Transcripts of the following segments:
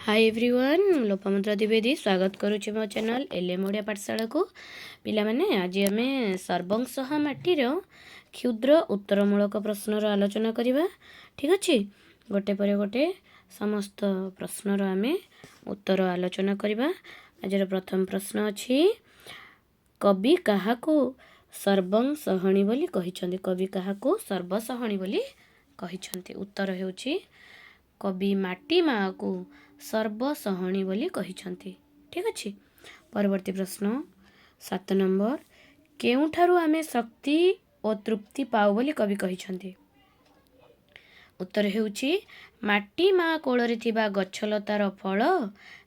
Hi everyone Lopamudra Dwivedi स्वागत करुच्ची मो channel LM Odia पाठशाला को पिला माने आज आमे सर्बम साहा माटीर क्षुद्र उत्तरमूलक प्रश्नर आलोचना करिबा। ठीक अछि, गोटे पर गोटे समस्त प्रश्नर आमे उत्तर आलोचना करिबा। आजर प्रथम प्रश्न अछि, कवि काहाकू सर्बम सहणी बोली कहिछन्ति? कवि काहाकू सर्वसहणी बोली कहिछन्ति? उत्तर हेउछि कवि माटी माँ को सर्वसहणी बोली कहिछन्ति। ठीक अछि, परवर्ती प्रश्न 7 नंबर, केउठारु आमे शक्ति और तृप्ति पाउ बोली कवि कहिछन्ति? उत्तर हेउछि माटी माँ कोଳରେ थिबा गछलतार फल,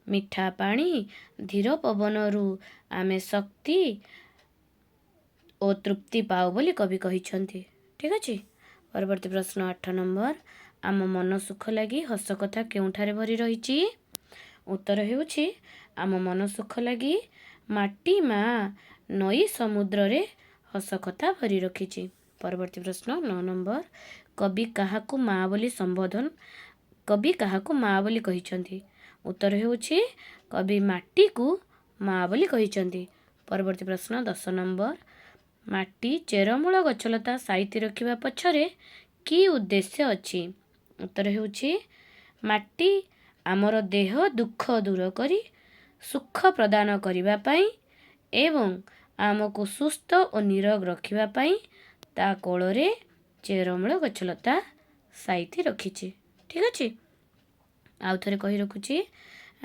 मिठा पानी, धीर पवनरु आमे शक्ति और तृप्ति पाउ बोली कवि कहिछन्ति। ठीक अछि, परवर्ती प्रश्न 8 नंबर, आम मन सुख लगी हस कथा केउठारे भरी रहिछि? उत्तर हेउछि आम मन सुख लगी माटी माँ नई समुद्र रे हस कथा भरी रखिछि। परवर्ती प्रश्न 9 नंबर, कवि काहाकू माँ बोली संबोधन कवि काहाकू माँ बोली कहिछन्ति? उत्तर हेउछि कवि माटी को माँ बोली कहिछन्ति। परवर्ती प्रश्न 10 नंबर, माटी चेरमूल गछलता साइति रखिबा पछरे की उद्देश्य अछि? उत्तर हेउछि माटी आमर देह दुख दूर करी सुख प्रदान करिबा पई एवं आमको सुस्थ और निरोग रखिबा पई ता कोଳରେ चेरमूल गछलता साइति रखिछि। ठीक अछि, आउ थरे कहि रखुछि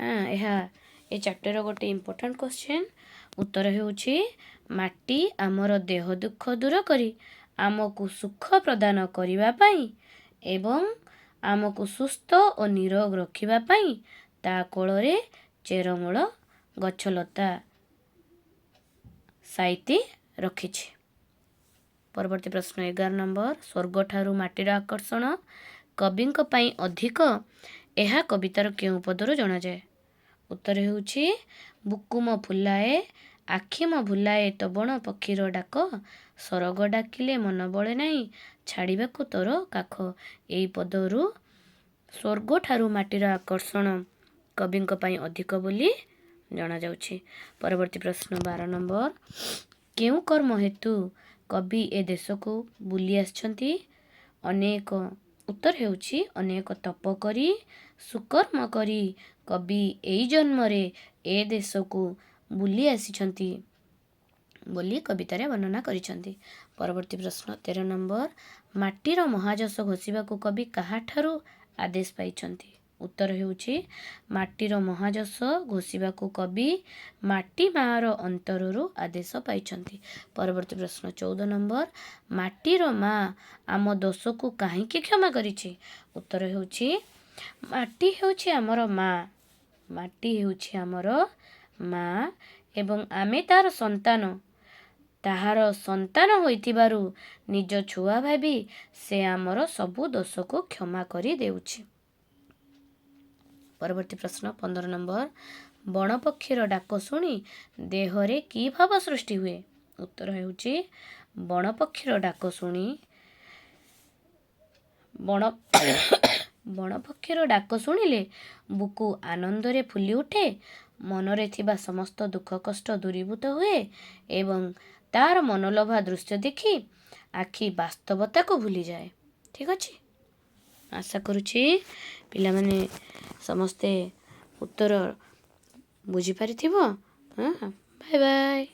एहा ए चैप्टर गोटे इंपोर्टेंट क्वेश्चन। उत्तर हेउछि माटी आमर देह दुख दूर करी आमको सुख प्रदान करिबा पई एवं आमको सुस्थ और निरोग रखिबा पई ता कोଳରେ चेरमूल गछलता साइति रखिछि। परवर्ती प्रश्न 11 नंबर, स्वर्ग ठारू माटीर आकर्षण कविंक पई अधिक एहा कवितार केउ पदरु जणा जाय? उत्तर हेउछि बुकुम फुलाए आखि म भुलाए तो बण पक्षीर डाक सरग डाकिले मन बळे नाही छाड़िबाकू तोर काख। एई पदरु स्वर्ग ठारू माटीर आकर्षण कविंक पई अधिक बोली जणा जाउछि। परवर्ती प्रश्न 12 नंबर, केउ कर्म हेतु कवि ए देश को बुली आछन्ति? अनेक उत्तर हेउछि अनेक तप करी सुकर्म करी कवि एई जन्म रे ए देश को बुली आसीछन्ति बोली कवितारे वर्णना करिछन्ति। परवर्ती प्रश्न 13 नंबर, माटीर महाजस घोषिबा को कवि काहा ठारू आदेश पाइछन्ति? उत्तर हेउछि माटीर महाजस घोषिबा को कवि माटी मार अंतररु आदेश पाइछन्ति। परवर्ती प्रश्न 14 नंबर, माटीर माँ आम दोष को काहेकि क्षमा करिछि? उत्तर हेउछि माटी हेउछि हमर माँ, माटी हेउछि हमर माँ एवं आमे तार संतान, ताहार संतान होइथिबारु निज छुआ भाबी से आमर सबु दोष को क्षमा करि देउछि। परवर्ती प्रश्न 15 नंबर, बण पक्षीर डाक शुणी देहरे की भाव सृष्टि हुए? उत्तर हेउछि बण पक्षीर डाक शुणी बण पक्षीर डाक शुणिले बुकु आनंदरे फुली उठे, मनरे थिबा समस्त दुख कष्ट दूरीभूत हुए एवं तार मनोलोभा दृश्य देखि आखि वास्तवता को भूली जाए। ठीक अछि, आशा करुछि पिला माने समस्ते उत्तर बुझी पारिथिबो। Bye bye.